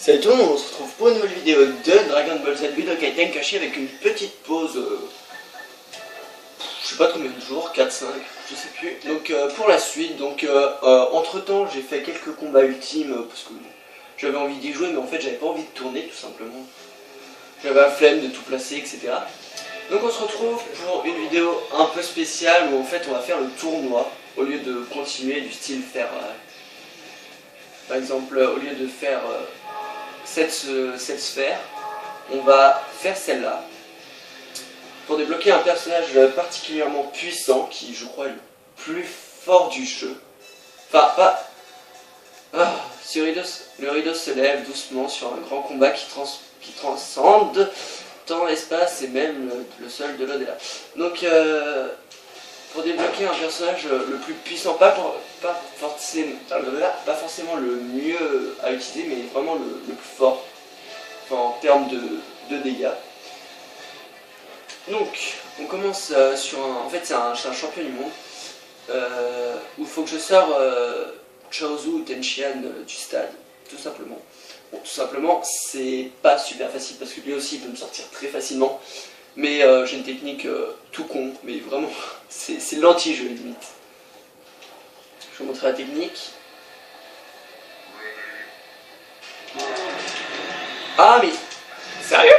Salut tout le monde, on se retrouve pour une nouvelle vidéo de Dragon Ball Z Budokai Tenkaichi avec une petite pause, je sais pas combien de jours, 4-5, je sais plus. Donc pour la suite, donc entre temps j'ai fait quelques combats ultimes parce que j'avais envie d'y jouer mais en fait j'avais pas envie de tourner tout simplement. J'avais la flemme de tout placer, etc. Donc on se retrouve pour une vidéo un peu spéciale où en fait on va faire le tournoi au lieu de continuer du style faire, par exemple au lieu de faire cette sphère, on va faire celle-là pour débloquer un personnage particulièrement puissant qui je crois est le plus fort du jeu. Enfin pas... le rideau se lève doucement sur un grand combat qui transcende temps, espace et même le sol de l'au-delà. Donc pour débloquer un personnage le plus puissant, pas forcément le mieux à utiliser, mais vraiment le plus fort, enfin, en termes de dégâts. Donc on commence sur un... En fait c'est un champion du monde, où il faut que je sors Chaozu Tenshinhan du stade, tout simplement. Bon, tout simplement, c'est pas super facile parce que lui aussi il peut me sortir très facilement. Mais j'ai une technique tout con, mais vraiment, c'est l'anti-jeu limite. Je vais vous montrer la technique. Ah mais, sérieux?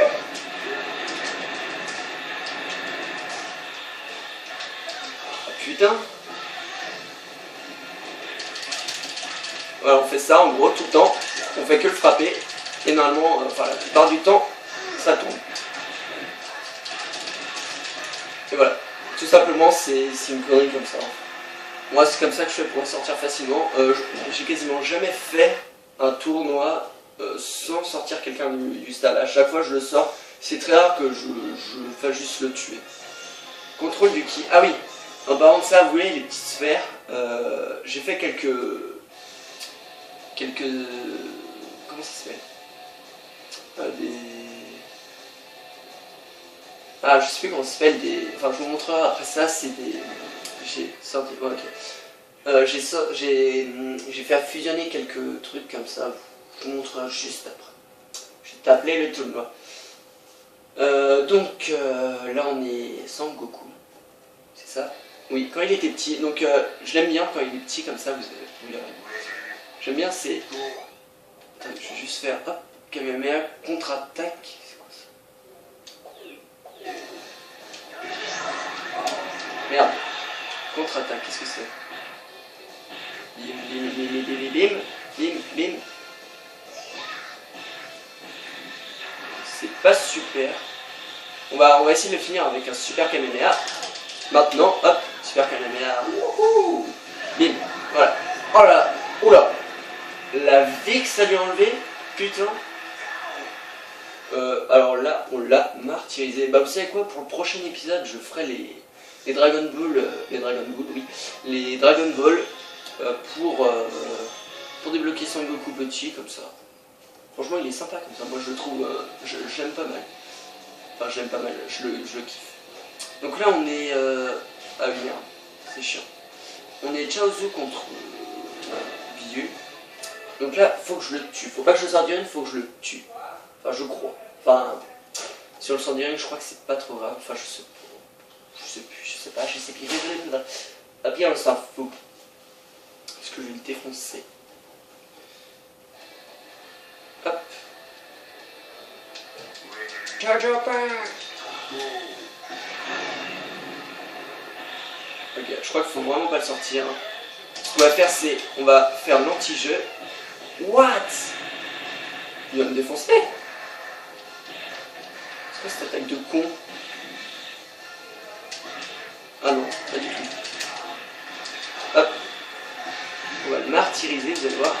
Ah, putain. Voilà, on fait ça en gros tout le temps, on fait que le frapper, et normalement, enfin la plupart du temps, ça tombe. Et voilà, tout simplement c'est une connerie comme ça. Moi c'est comme ça que je fais pour en sortir facilement. J'ai quasiment jamais fait un tournoi sans sortir quelqu'un du stade. À chaque fois je le sors, c'est très rare que je fasse juste le tuer. Contrôle du ki. Ah oui, en parlant de ça, vous voyez les petites sphères, j'ai fait quelques... Comment ça s'appelle, ah, je sais plus comment ça s'appelle, enfin je vous montrerai après ça, c'est des... J'ai sorti... Ouais, ok. J'ai fait fusionner quelques trucs comme ça, je vous montrerai juste après. Je vais t'appeler le tournoi. Donc là on est sans Goku, c'est ça? Oui, quand il était petit, donc je l'aime bien quand il est petit comme ça, vous verrez. J'aime bien, c'est... Attends, je vais juste faire, hop, Kamehameha, contre-attaque. C'est quoi ça? Merde. Contre-attaque, qu'est-ce que c'est? Bim, bim, bim, bim, bim, bim, bim. C'est pas super. On va essayer de le finir avec un super Kamehameha. Maintenant, hop, super Kamehameha. Wouhou! Bim, voilà. Oh là, oula. La vie que ça lui a enlevé, putain. Alors là, on l'a martyrisé. Bah vous savez quoi, pour le prochain épisode, je ferai les Dragon Ball, les Dragon Ball pour débloquer Son Goku petit comme ça. Franchement, il est sympa comme ça. Moi, je le trouve, j'aime pas mal. Enfin, j'aime pas mal. Je le kiffe. Donc là, on est ah oui, merde, c'est chiant. On est Chaozu contre Vieux. Donc là, faut que je le tue. Faut pas que je le sorte du ring, faut que je le tue. Enfin, je crois. Enfin, si on le sort du ring, je crois que c'est pas trop grave. Enfin, je sais pas. Désolé. Ah bien, on s'en fout. Parce que je vais le défoncer. Hop. Charge up. Ok, je crois qu'il faut vraiment pas le sortir. Ce qu'on va faire, c'est... On va faire l'anti-jeu. What? Il va me défoncer. C'est quoi cette attaque de con? Ah non, pas du tout. Hop. On va le martyriser, vous allez voir.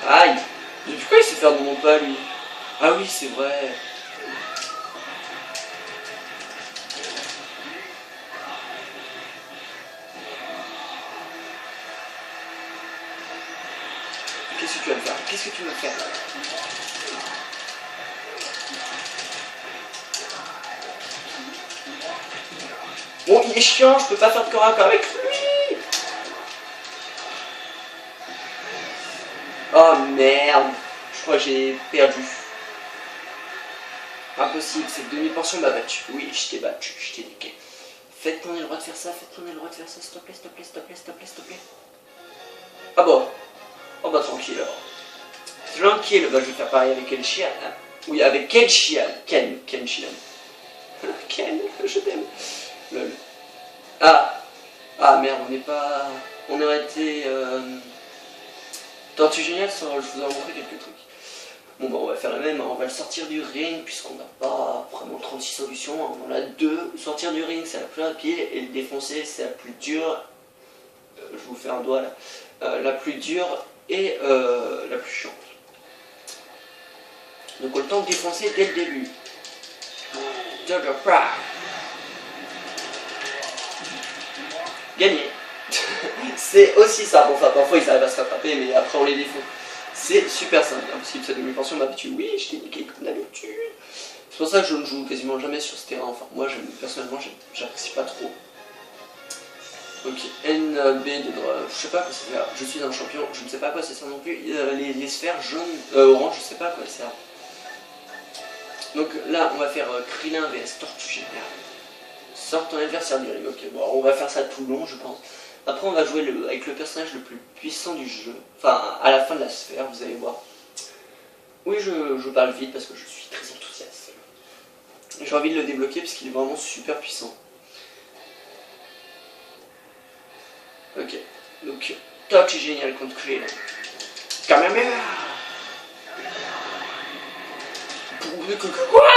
Aïe. Mais pourquoi il sait faire de mon pas, lui? Ah oui, c'est vrai. Qu'est-ce que tu vas me faire? Qu'est-ce que tu vas me faire? Bon, il est chiant, je peux pas faire de corps à corps avec lui. Oh merde, je crois que j'ai perdu. Impossible, cette demi-portion m'a battu. Oui, je t'ai battu, je t'ai niqué. Faites qu'on ait le droit de faire ça, faites qu'on ait le droit de faire ça, s'il te plaît, s'il te plaît, s'il te plaît, s'il te plaît, s'il te plaît. Ah bon. Oh bah tranquille alors. Tranquille, bah je vais faire pareil avec Ken Shihan. Hein. Oui, avec Ken Shihan. Ken Shihan. Ken, je t'aime. Lol. Ah merde, on n'est pas... On aurait été... Tortue Géniale, je vous ai montré quelques trucs. Bon bah on va faire le même, on va le sortir du ring puisqu'on n'a pas vraiment 36 solutions, on en a 2. Sortir du ring c'est la plus rapide et le défoncer c'est la plus dure. Je vous fais un doigt là. La plus dure et la plus chiante. Donc autant le défoncer dès le début. Gagné. C'est aussi ça, bon, enfin parfois ils arrivent à se rattraper mais après on les défonce. C'est super simple, impossible, cette demi-portion m'a battu. Oui, je t'ai niqué comme d'habitude. C'est pour ça que je ne joue quasiment jamais sur ce terrain. Enfin, moi, personnellement, j'apprécie pas trop. Ok, NB de droit. Je sais pas quoi ça sert. Je suis un champion, je ne sais pas à quoi ça sert non plus. Les sphères jaunes, orange, je sais pas à quoi ça sert. Donc là, on va faire Krillin vs Tortue Géniale. Sort ton adversaire du ring. Ok, bon, on va faire ça tout le long, je pense. Après, on va jouer avec le personnage le plus puissant du jeu. Enfin, à la fin de la sphère, vous allez voir. Oui, je parle vite parce que je suis très enthousiaste. J'ai envie de le débloquer parce qu'il est vraiment super puissant. Ok, donc, Tortue Géniale contre Krillin. Kamehameha. Quoi?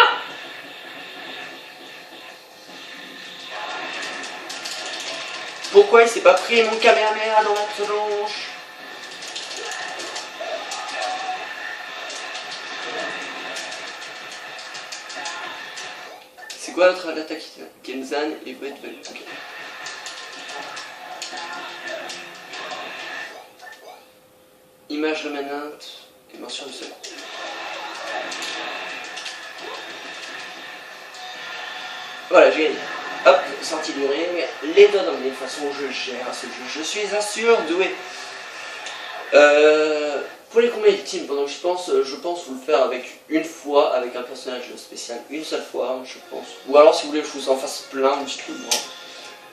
Pourquoi il s'est pas pris mon Kamehameha dans la tronche? C'est quoi notre attaque? Genzan et Wet Velvet. Okay. Image remanente et mention du sol. Voilà, j'ai gagné. Hop, sortie du ring, les doigts dans les façons je gère ce jeu, je suis un surdoué. Pour les combats ultimes, pendant que je pense vous le faire avec une fois, avec un personnage spécial, une seule fois, je pense. Ou alors si vous voulez que je vous en fasse plein, dites-le moi.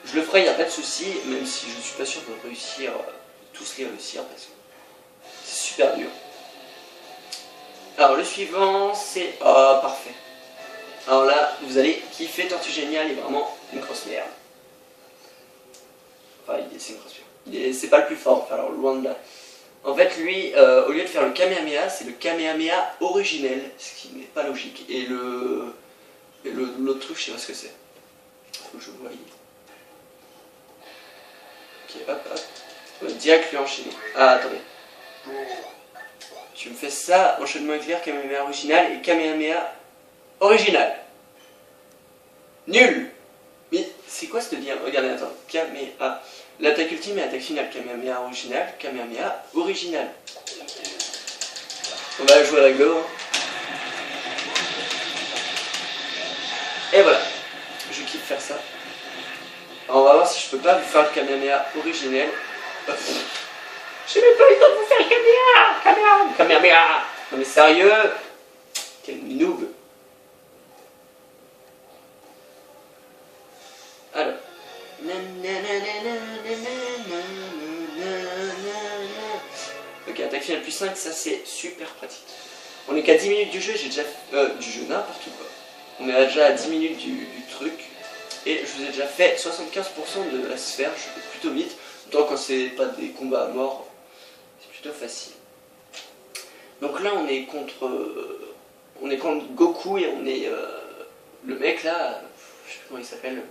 Je le ferai, il n'y a pas de souci, même si je suis pas sûr de réussir, tous les réussir, parce que c'est super dur. Alors le suivant, c'est... Oh, parfait. Alors là, vous allez kiffer, Tortue Géniale est vraiment une grosse merde. Enfin, c'est une grosse merde. C'est pas le plus fort, enfin, alors loin de là. En fait, lui, au lieu de faire le Kamehameha, c'est le Kamehameha originel, ce qui n'est pas logique. Et l'autre truc, je sais pas ce que c'est. Faut que je voie. Ok, hop, hop. On va direct lui enchaîner. Ah, attendez. Tu me fais ça, enchaînement éclair, Kamehameha original et Kamehameha original. Nul. Mais c'est quoi ce lien? Regardez, attends. Kamehameha. L'attaque ultime et l'attaque finale. Kamehameha original, Kamehameha original. On va jouer réglo. Hein. Et voilà. Je kiffe faire ça. Alors on va voir si je peux pas vous faire le Kamehameha originel. J'ai même pas eu le temps de vous faire le Kamehameha. Non mais sérieux. Quel noob. Alors. Ok, attaque finale plus 5, ça c'est super pratique. On est qu'à 10 minutes du jeu, j'ai déjà... du jeu, n'importe quoi. On est déjà à 10 minutes du truc. Et je vous ai déjà fait 75% de la sphère, je fais plutôt vite. Tant quand c'est pas des combats à mort, c'est plutôt facile. Donc là on est contre... Goku et on est... le mec là, je sais plus comment il s'appelle,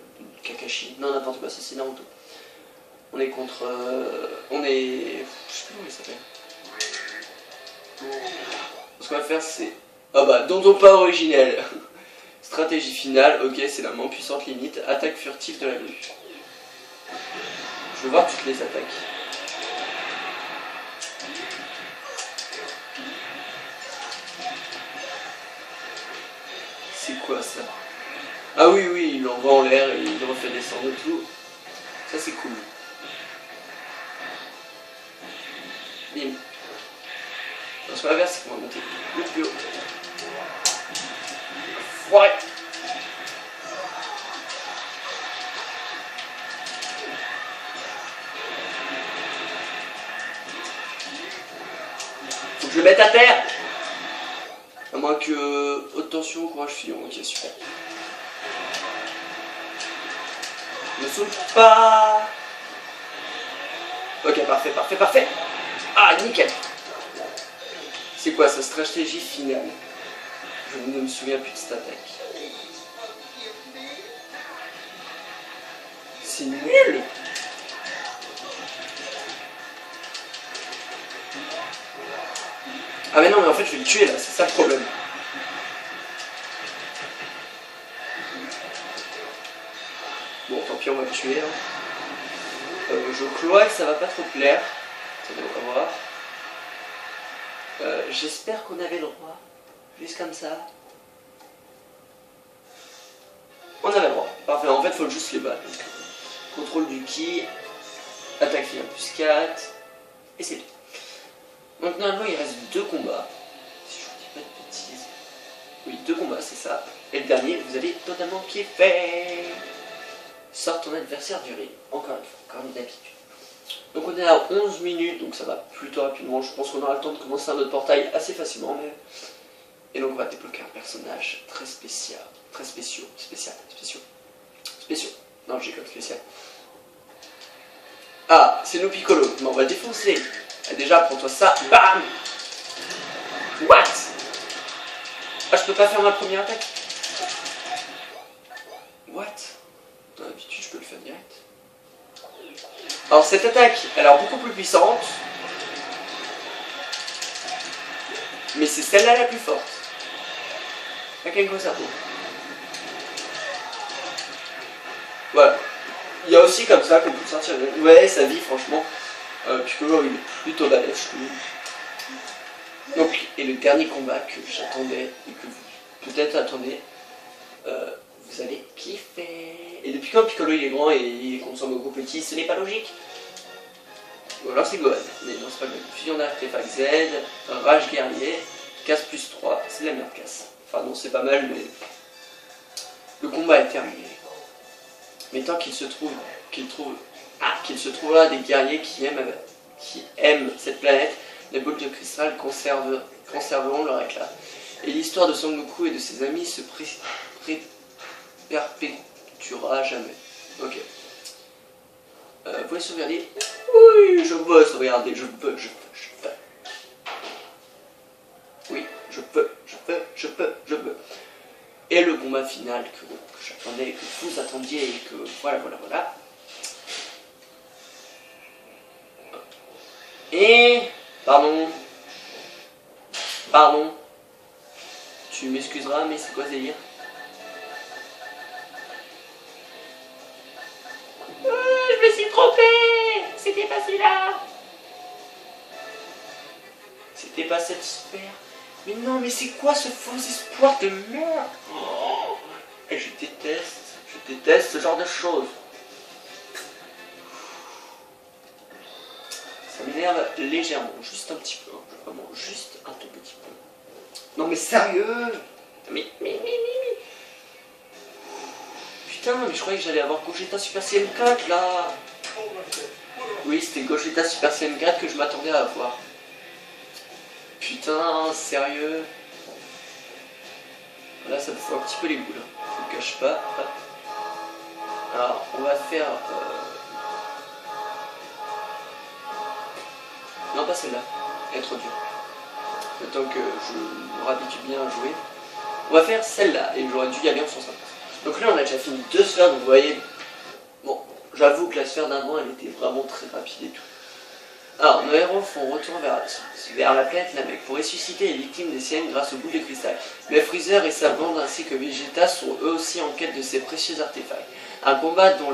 Kakashi. Non, n'importe quoi, ça c'est Naruto. On est contre... on est... Je sais plus comment il s'appelle. Ce qu'on va faire c'est... Ah bah, Dondon pas originel. Stratégie finale, ok, c'est la moins puissante limite. Attaque furtive de la grue. Je veux voir toutes les attaques. C'est quoi ça? Ah oui, oui, il l'envoie en l'air et il le refait descendre et tout. Ça c'est cool. Bim. direction inverse, c'est qu'on va monter le plus haut. Ouais. Faut que je le mette à terre. À moins que haute tension, courage filon. Ok, super. Ne saute pas. Ok, parfait, parfait, parfait. Ah, nickel. C'est quoi sa stratégie finale? Je ne me souviens plus de cette attaque. C'est nul. Ah mais non, mais en fait je vais le tuer là, c'est ça le problème. Bon, tant pis, on va le tuer. Hein. Je crois que ça va pas trop plaire. Attendez, on va voir. J'espère qu'on avait le droit. Juste comme ça. On avait le droit. Parfait, en fait, il faut juste les battre. Contrôle du ki. Attaque finale plus 4. Et c'est tout. Donc, normalement, il reste 2 combats. Si je vous dis pas de bêtises. Oui, 2 combats, c'est ça. Et le dernier, vous allez totalement kiffer. Sors ton adversaire du ring. Encore une fois, comme d'habitude. Donc on est à 11 minutes, donc ça va plutôt rapidement. Je pense qu'on aura le temps de commencer un autre portail assez facilement. Mais... Et donc on va débloquer un personnage très spécial. Très spéciaux. Non, j'ai comme spécial. Ah, c'est nos Piccolo. Mais on va le défoncer. Ah, déjà, prends-toi ça. Bam. What? Ah, je peux pas faire ma première attaque. What? D'habitude, je peux le faire direct. Alors cette attaque, elle a l'air beaucoup plus puissante. Mais c'est celle-là la plus forte. Kakenko Sato. Voilà. Il y a aussi comme ça qu'on peut sortir. Ouais, sa vie, franchement. Piccolo, il est plutôt balèze, je trouve. Donc, et le dernier combat que j'attendais, et que vous peut-être attendez, vous allez kiffer. Et depuis quand Piccolo il est grand et il consomme beaucoup petit, ce n'est pas logique. Ou alors c'est Gohan, mais non c'est pas le même. Fusion d'artefact Z, rage guerrier, casse plus 3, c'est la merde casse. Enfin non c'est pas mal mais le combat est terminé. Mais tant qu'il se trouve là des guerriers qui aiment cette planète, les boules de cristal conserveront leur éclat. Et l'histoire de Son Goku et de ses amis se perpétuera jamais. Ok. Vous pouvez sauvegarder. Oui, je veux sauvegarder, je veux. Oui, je veux. Et le combat final que j'attendais, que vous attendiez et que voilà. Et... Pardon. Tu m'excuseras, mais c'est quoi ce délire? Je me suis trompé. C'était pas celui-là. C'était pas cette sphère. Mais non, mais c'est quoi ce faux espoir de merde? Oh, et je déteste ce genre de choses. Ça m'énerve légèrement, juste un petit peu. Vraiment, juste un tout petit peu. Non mais sérieux? Mais. Putain, mais je croyais que j'allais avoir Gogeta Super Saiyan 4 là. Oui, c'était Gogeta Super Saiyan 4 que je m'attendais à avoir. Putain, sérieux? Là, ça me fout un petit peu les boules. Je ne cache pas. Hop. Alors, on va faire... Non, pas celle-là. Elle est trop dure. Le temps que je me réhabitue bien à jouer. On va faire celle-là. Et j'aurais dû y aller en sens inverse. Donc là, on a déjà fini 2 sphères. Donc vous voyez... Bon, j'avoue que la sphère d'avant, elle était vraiment très rapide et tout. Alors, nos héros font retour vers la planète Namek pour ressusciter les victimes des Saiyans grâce aux boules de cristal. Mais Freezer et sa bande ainsi que Vegeta sont eux aussi en quête de ces précieux artefacts. Un combat dont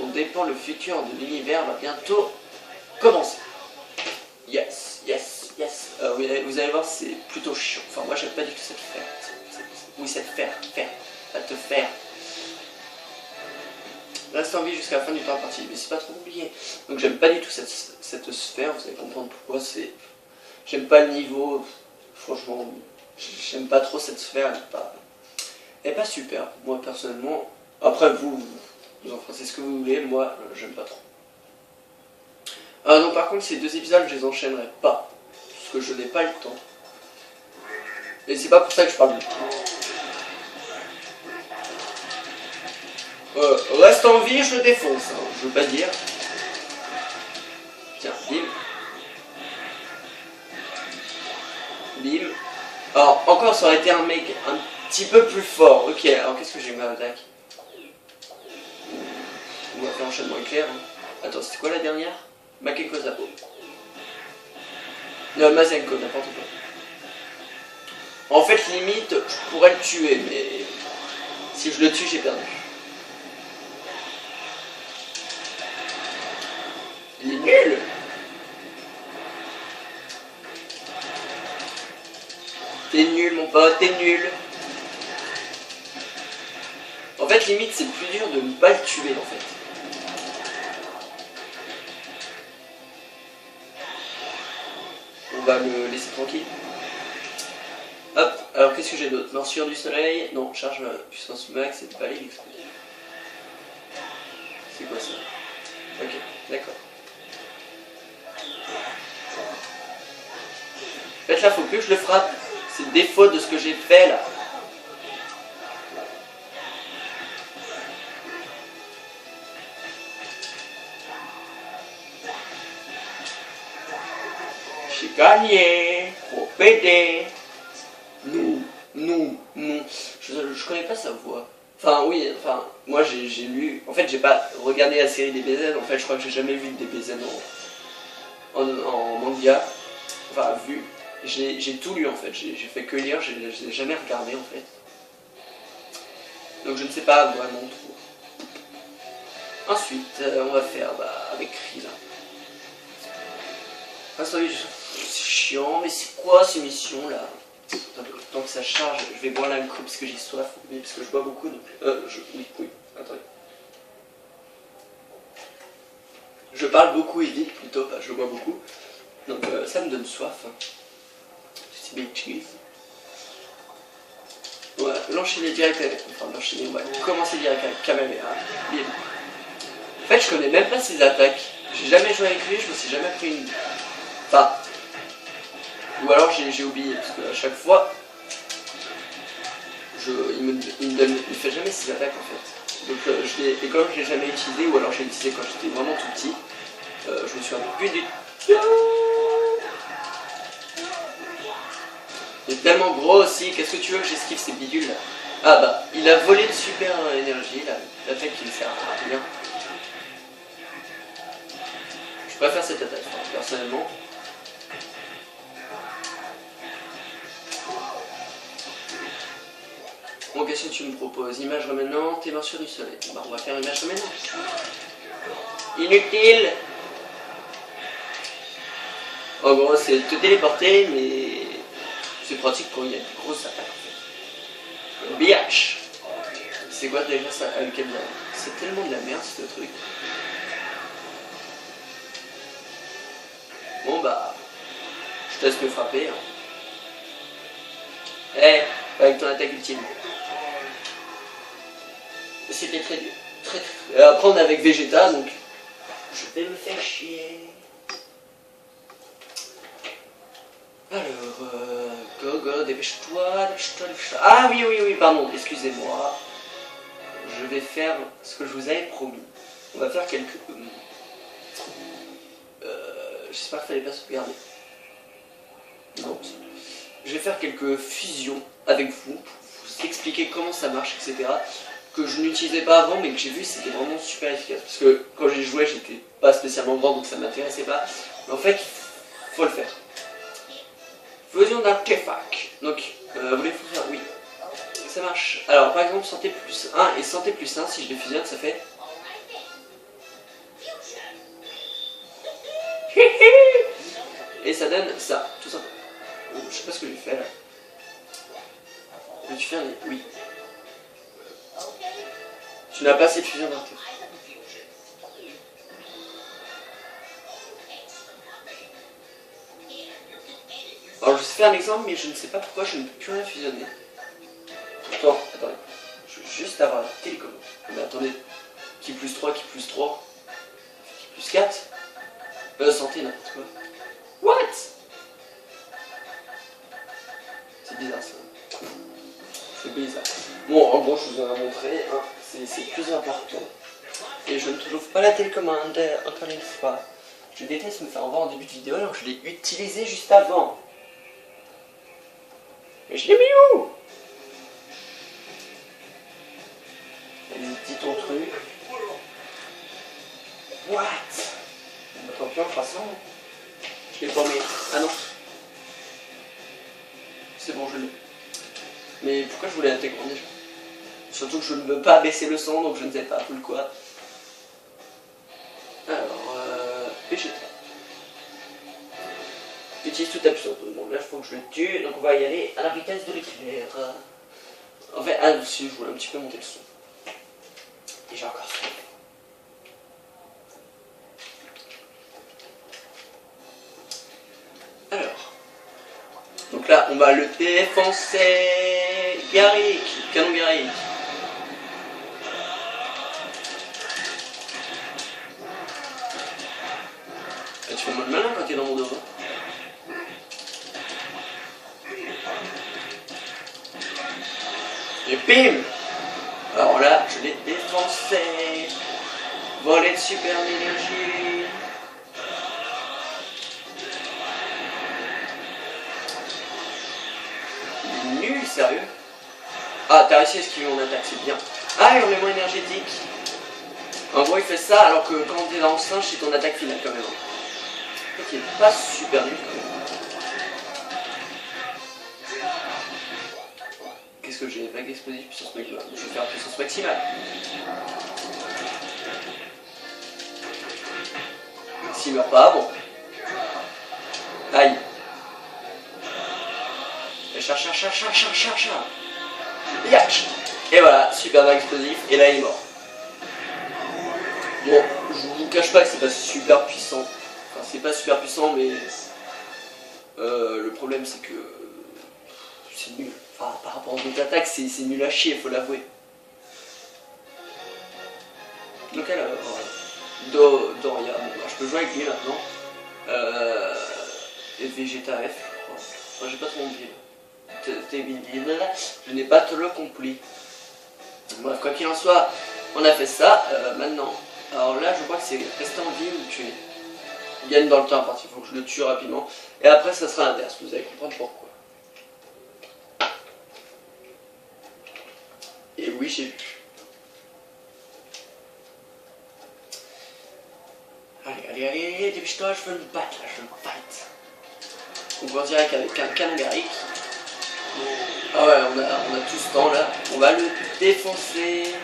dépend le futur de l'univers va bientôt commencer. Yes. Vous allez voir, c'est plutôt chiant. Enfin, moi, j'aime pas du tout cette sphère. Oui, cette sphère. Va te faire. Reste en vie jusqu'à la fin du temps partie, mais c'est pas trop compliqué. Donc j'aime pas du tout cette sphère, vous allez comprendre pourquoi. J'aime pas le niveau, Franchement, j'aime pas trop cette sphère, elle est pas super, moi personnellement. Après vous en pensez ce que vous voulez, moi j'aime pas trop. Donc par contre ces 2 épisodes je les enchaînerai pas, parce que je n'ai pas le temps. Et c'est pas pour ça que je parle de reste en vie, je le défonce, hein, je veux pas dire. Tiens, bim. Bim. Alors, encore, ça aurait été un mec un petit peu plus fort. Ok, alors qu'est-ce que j'ai eu ma attaque? On va faire enchaînement éclair. Hein. Attends, c'était quoi la dernière? Makenko Zapo. Non, Mazenko, n'importe quoi. En fait, limite, je pourrais le tuer, mais si je le tue, j'ai perdu. Il est nul. T'es nul, mon pote, t'es nul. En fait, limite, c'est plus dur de ne pas le tuer, en fait. On va le laisser tranquille. Hop, alors qu'est-ce que j'ai d'autre? Morsure du soleil. Non, charge puissance max, c'est pas l'explosion. C'est quoi ça? Ok, d'accord. En fait, là, faut plus que je le frappe. C'est le défaut de ce que j'ai fait, là. J'ai gagné. Au PD. Non, non, non. Je connais pas sa voix. Enfin, oui, enfin, moi j'ai lu. En fait, j'ai pas regardé la série DBZ. En fait, je crois que j'ai jamais vu de DBZ en manga. Enfin, vu. J'ai tout lu en fait. J'ai fait que lire. Je l'ai jamais regardé en fait. Donc, je ne sais pas vraiment trop. Ensuite, on va faire avec Rila. Ah, c'est chiant, mais c'est quoi ces missions là? Tant que ça charge, je vais boire l'alcool parce que j'ai soif, mais parce que je bois beaucoup donc. Oui, attendez. Je parle beaucoup et vite plutôt, je bois beaucoup. Donc ça me donne soif. C'est big cheese. On va l'enchaîner direct avec. Enfin, l'enchaîner, on va commencer direct avec Kamehameha. Bim. En fait, je connais même pas ses attaques. J'ai jamais joué avec lui, je me suis jamais pris une. Enfin. Ou alors j'ai oublié, parce qu'à chaque fois. Il fait jamais ses attaques en fait. Donc et comme je l'ai jamais utilisé, ou alors j'ai utilisé quand j'étais vraiment tout petit, je me suis un peu du. Il est tellement gros aussi, qu'est-ce que tu veux que j'esquive ces bidules là? Ah bah, il a volé de super énergie là, l'attaque qui me sert à rien. Je préfère cette attaque, personnellement. Bon, qu'est-ce que tu me proposes? Image reménante et morsure du soleil. Bah, on va faire image reménante. Inutile. En gros, c'est te téléporter, mais c'est pratique quand il y a de grosses attaques. Biatch. C'est quoi déjà ça? C'est tellement de la merde ce truc. Bon bah, je te laisse me frapper. Hein. Eh, avec ton attaque ultime. C'était très dur. Très. Après on est avec Vegeta, donc je vais me faire chier. Alors, go, dépêche-toi. Ah oui, pardon, excusez-moi. Je vais faire ce que je vous avais promis. On va faire quelques. J'espère qu'il fallait pas sauvegarder. Non. Je vais faire quelques fusions avec vous pour vous expliquer comment ça marche, etc. Que je n'utilisais pas avant, mais que j'ai vu c'était vraiment super efficace. Parce que quand j'ai joué, j'étais pas spécialement grand, donc ça m'intéressait pas. Mais en fait, faut le faire. Fusion d'artefact. Donc, voulez-vous faire? Oui. Ça marche. Alors, par exemple, santé plus 1 et santé plus 1, si je les fusionne, ça fait. Et ça donne ça, tout simplement. Je sais pas ce que j'ai fait là. Veux-tu faire les. Oui. Tu n'as pas assez de fusion d'artefact. Alors je sais faire un exemple, mais je ne sais pas pourquoi je ne peux plus rien fusionner. Attends, attendez. Je veux juste avoir la télécommande. Mais attendez. Qui plus 3, qui plus 3, qui plus 4. Santé, n'importe quoi. What? C'est bizarre ça. C'est bizarre. Bon, en gros, je vous en ai montré. Hein. C'est plus important. Et je ne trouve pas la télécommande, encore une fois. Je déteste me faire en voir en début de vidéo alors que je l'ai utilisé juste avant. Mais je l'ai mis où? Vas-y, dis ton truc. What? Tant pis, on fera ça. Je l'ai pas mis. Ah non. C'est bon, je l'ai. Mais pourquoi je voulais la télécommande déjà? Surtout que je ne veux pas baisser le son, donc je ne sais pas full quoi. Alors, Vegeta. Utilise toute absurde. Donc là, il faut que je le tue, donc on va y aller à la vitesse de l'éclair. En fait, ah, si, je voulais un petit peu monter le son. Et j'ai encore ça. Alors. Donc là, on va le défoncer. Garrick, canon Garrick. Tu fais moins de malin quand t'es dans mon dos. Et bim! Alors là, je l'ai défoncé. Volet de super énergie. Il est nul, sérieux. Ah, t'as réussi à esquiver mon attaque, c'est bien. Ah, hurlement énergétique. En gros, il fait ça alors que quand t'es dans le singe, c'est ton attaque finale quand même. En fait, il est pas super nul quand même. Qu'est-ce que j'ai? Vague explosive, puissance maximale. Je vais faire puissance maximale. S'il meurt pas, bon. Aïe. Cherche. Yach. Et voilà, super vague explosif. Et là, il est mort. Bon, je vous cache pas que c'est pas super puissant. Enfin, c'est pas super puissant, mais le problème c'est que c'est nul. Enfin, par rapport aux autres attaques, c'est nul à chier, faut l'avouer. Donc alors, Doria, bon, bah, je peux jouer avec lui maintenant. Et Vegeta F, oh, j'ai pas trop compris. Je n'ai pas trop compris. Bref, quoi qu'il en soit, on a fait ça. Maintenant, alors là, je crois que c'est rester en vie ou tuer. Il gagne dans le temps à partir, il faut que je le tue rapidement. Et après, ça sera l'inverse, vous allez comprendre pourquoi. Et oui, j'ai vu. Allez, dépêche-toi, je veux me battre là, je veux me fight. On va direct avec un canon Garrick. Ah ouais, on a tout ce temps là. On va le défoncer.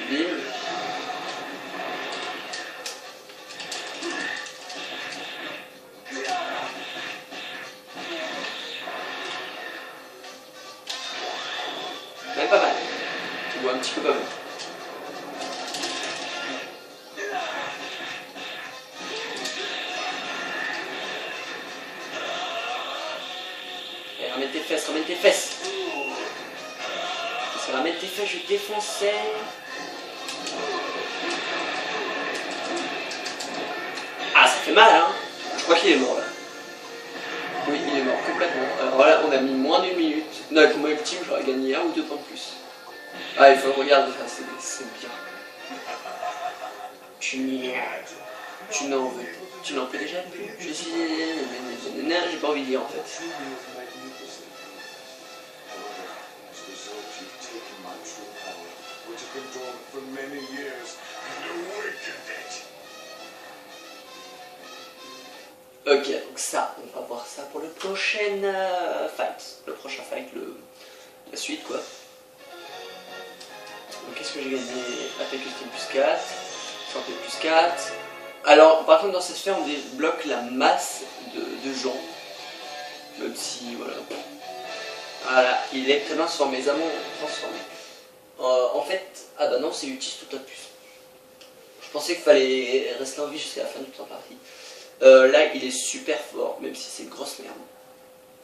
Bim. Même pas mal. Tu vois un petit peu pas mal. Et ramène tes fesses. Parce que ramène tes fesses, je vais te défoncer. Ah, ça fait mal, hein. Je crois qu'il est mort là. Oui, il est mort complètement. Alors là, on a mis moins d'une minute. Non, avec mon ultime, j'aurais gagné 1 ou 2 points de plus. Ah, il faut le regarder, c'est bien. Tu n'en veux. Tu n'en peux déjà plus. Je suis... j'ai pas envie de dire en fait. Ok, donc ça, on va voir ça pour le prochain fight. Le prochain fight, la suite quoi. Donc qu'est-ce que j'ai gagné? Attaque ultime plus 4, santé plus 4. Alors par contre dans cette sphère on débloque la masse de gens. Même si voilà. Voilà, il est transformé, les amants transformés. En fait, ah bah non, c'est utilise tout de plus. Je pensais qu'il fallait rester en vie jusqu'à la fin du temps partie. Là, il est super fort, même si c'est une grosse merde.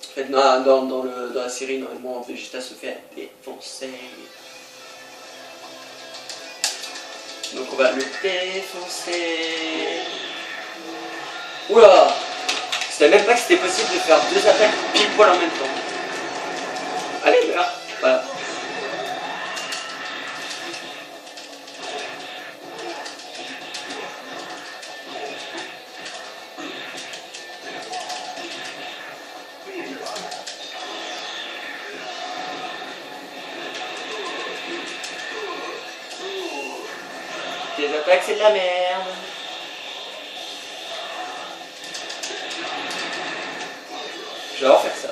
En fait, dans la série, normalement, Vegeta se fait défoncer. Donc on va le défoncer. Oula! Je savais même pas que c'était possible de faire 2 attaques pile poil en même temps. Allez, meurs! Voilà. Tes attaques, c'est de la merde. Je vais refaire ça.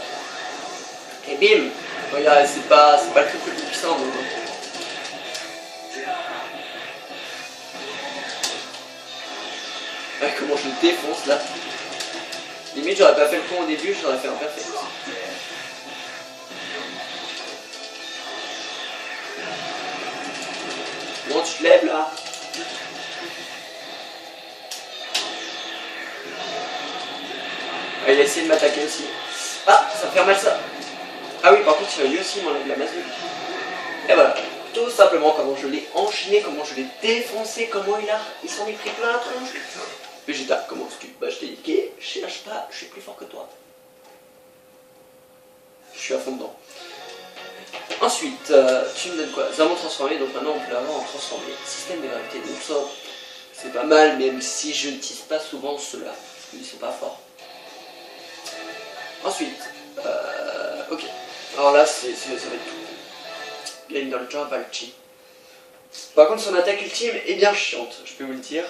Et bim! Regarde, c'est pas le truc le plus puissant. Mais... ouais, comment je le défonce là. Limite, j'aurais pas fait le con au début, j'aurais fait un perfect. Bon, tu te lèves là. Ah, il a essayé de m'attaquer aussi. Ah, ça me fait mal ça. Ah oui, par contre, lui aussi, il m'enlève la masse de vie. Et voilà, tout simplement comment je l'ai enchaîné, comment je l'ai défoncé, comment il s'en est pris plein la tronche. Vegeta, comment est-ce que bah, je t'ai dit, cherche pas, je suis plus fort que toi. Je suis à fond dedans. Ensuite, tu me donnes quoi? Zamon transformé, donc maintenant on peut l'avoir en transformé. Système de gravité, donc ça, c'est pas mal, même si je n'utilise pas souvent ceux-là, parce qu'ils sont pas forts. Ensuite, ok. Alors là, ça va être tout. Gagne dans le temps, Valchi. Par contre, son attaque ultime est bien chiante, je peux vous le dire.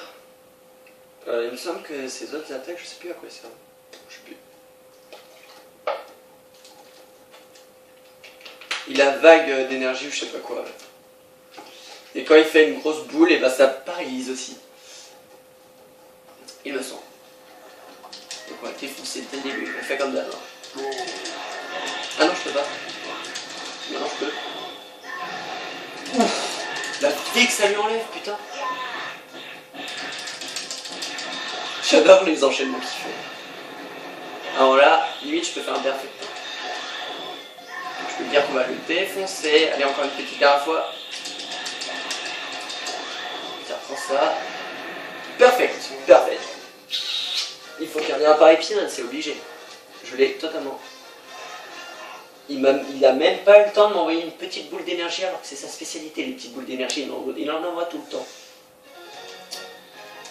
Il me semble que ses autres attaques, je sais plus à quoi ils servent. Je sais plus. Il a vague d'énergie ou je sais pas quoi. Et quand il fait une grosse boule, et bah ça paralyse aussi. Il me semble. Donc on va défoncer dès le début, on fait comme d'hab. Ah non, je peux pas. Non, je peux. Ouf, la vie que ça lui enlève, putain. J'adore les enchaînements qu'il fait. Alors là, limite, je peux faire un perfect. Je peux dire qu'on va le défoncer. Allez, encore une petite dernière fois. Tiens, prends ça. Perfect, perfect. Il faut qu'il y en ait un par épisode, c'est obligé. Je l'ai totalement. Il a même pas eu le temps de m'envoyer une petite boule d'énergie alors que c'est sa spécialité, les petites boules d'énergie. Il en envoie tout le temps.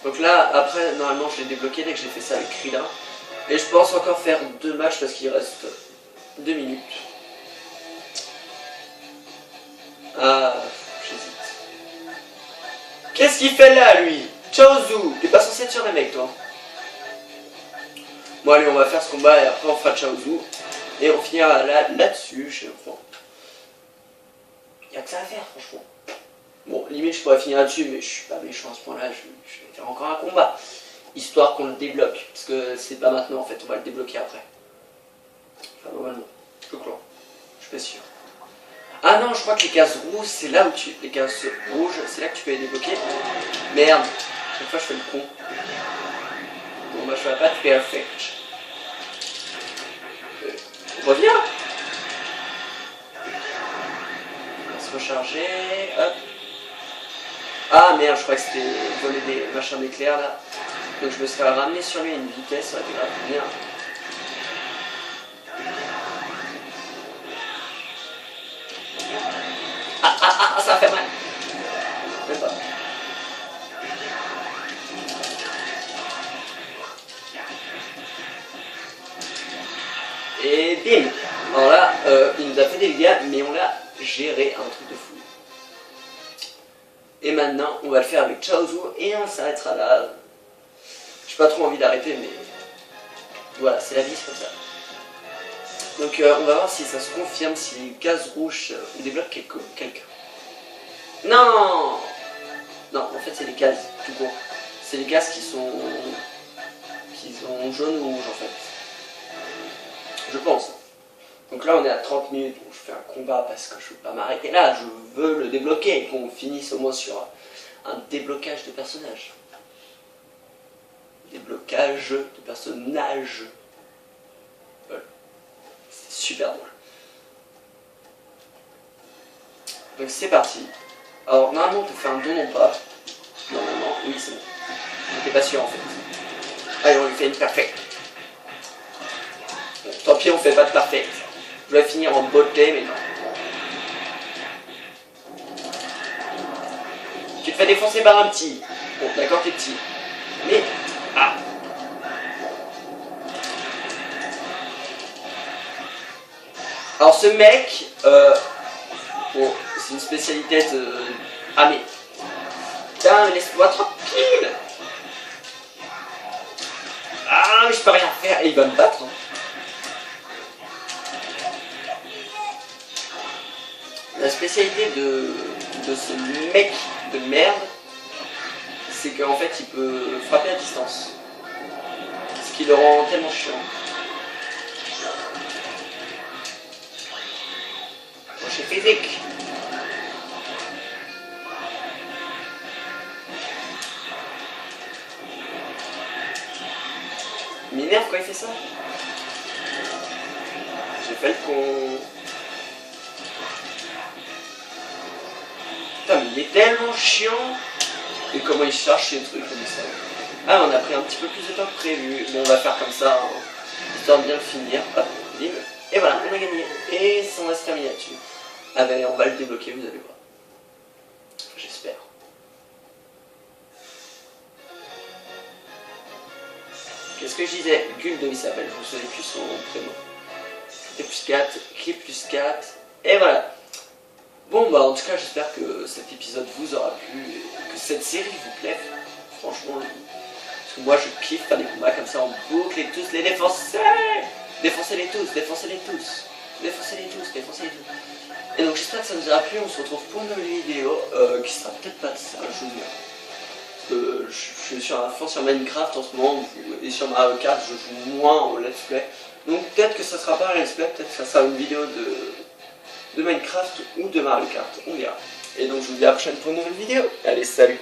Donc là, après, normalement, je l'ai débloqué dès que j'ai fait ça avec Krillin. Et je pense encore faire 2 matchs parce qu'il reste 2 minutes. Ah, j'hésite. Qu'est-ce qu'il fait là, lui? Chaozu, t'es pas censé être sur les mecs, toi. Bon, allez, on va faire ce combat et après on fera Chaozu. Et on finira là-dessus, je crois. Y'a que ça à faire, franchement. Bon, limite, je pourrais finir là-dessus, mais je suis pas méchant à ce point-là. Je vais faire encore un combat. Histoire qu'on le débloque. Parce que c'est pas maintenant, en fait. On va le débloquer après. Enfin, normalement. Je crois. Je suis pas sûr. Ah non, je crois que les cases rouges, c'est là où tu... les cases rouges, c'est là que tu peux les débloquer. Merde. Chaque fois, je fais le con. Bon, bah, je ferai pas de perfect. Reviens. On va se recharger. Hop. Ah merde, je crois que c'était voler des machins d'éclairs là. Donc je me serais ramené sur lui à une vitesse, ça aurait été grave. Merde. Ah, ça va faire mal. Même pas. Et bim. Alors là, il nous a fait des dégâts, mais on l'a géré, un truc de fou. Et maintenant, on va le faire avec Chaozu et on s'arrêtera là. J'ai pas trop envie d'arrêter, mais voilà, c'est la vie, c'est comme ça. Donc on va voir si ça se confirme, si les cases rouges, on débloque quelqu'un. Non. Non, en fait c'est les cases, tout court. C'est les cases qui sont jaune ou rouge en fait. Je pense. Donc là on est à 30 minutes, donc je fais un combat parce que je veux pas m'arrêter là, je veux le débloquer et qu'on finisse au moins sur un déblocage de personnages. Déblocage de personnages. Voilà. C'est super drôle. Donc c'est parti. Alors normalement on te fait un don ou pas. Normalement, oui c'est bon. J'étais pas sûr en fait. Allez on lui fait une perfect. Bon, tant pis on fait pas de perfect. Je vais finir en beauté mais non. Tu te fais défoncer par un petit. Bon d'accord t'es petit. Mais... Ah. Alors ce mec... Bon, c'est une spécialité de... Ah mais... Putain, mais laisse-moi tranquille. Ah, mais je peux rien faire. Et il va me battre. Hein. La spécialité de ce mec de merde, c'est qu'en fait, il peut frapper à distance. Ce qui le rend tellement chiant. Crochet physique. Il m'énerve quand il fait ça. J'ai fait le con. Putain mais il est tellement chiant. Et comment il cherche ces trucs comme ça. Ah on a pris un petit peu plus de temps que prévu. Bon on va faire comme ça, hein, histoire de bien le finir. Hop, bim. Et voilà, on a gagné. Et ça va se terminer là-dessus. Ah ben on va le débloquer, vous allez voir. J'espère. Qu'est-ce que je disais? Guldo il s'appelle, je me souviens plus son prénom. T plus 4, qui plus 4. Et voilà. Bon bah en tout cas j'espère que cet épisode vous aura plu et que cette série vous plaît. Franchement, parce que moi je kiffe faire des combats comme ça en boucle et tous les défoncer. Défoncez-les tous, défoncez-les tous. Défoncez-les tous, défoncez-les tous. Et donc j'espère que ça vous aura plu, on se retrouve pour une nouvelle vidéo qui sera peut-être pas de ça, je vous dis. Parce que je suis sur un fond sur Minecraft en ce moment et sur Mario Kart je joue moins au let's play. Donc peut-être que ça sera pas un let's play, peut-être que ça sera une vidéo de Minecraft ou de Mario Kart, on verra. Et donc je vous dis à la prochaine pour une nouvelle vidéo. Allez, salut!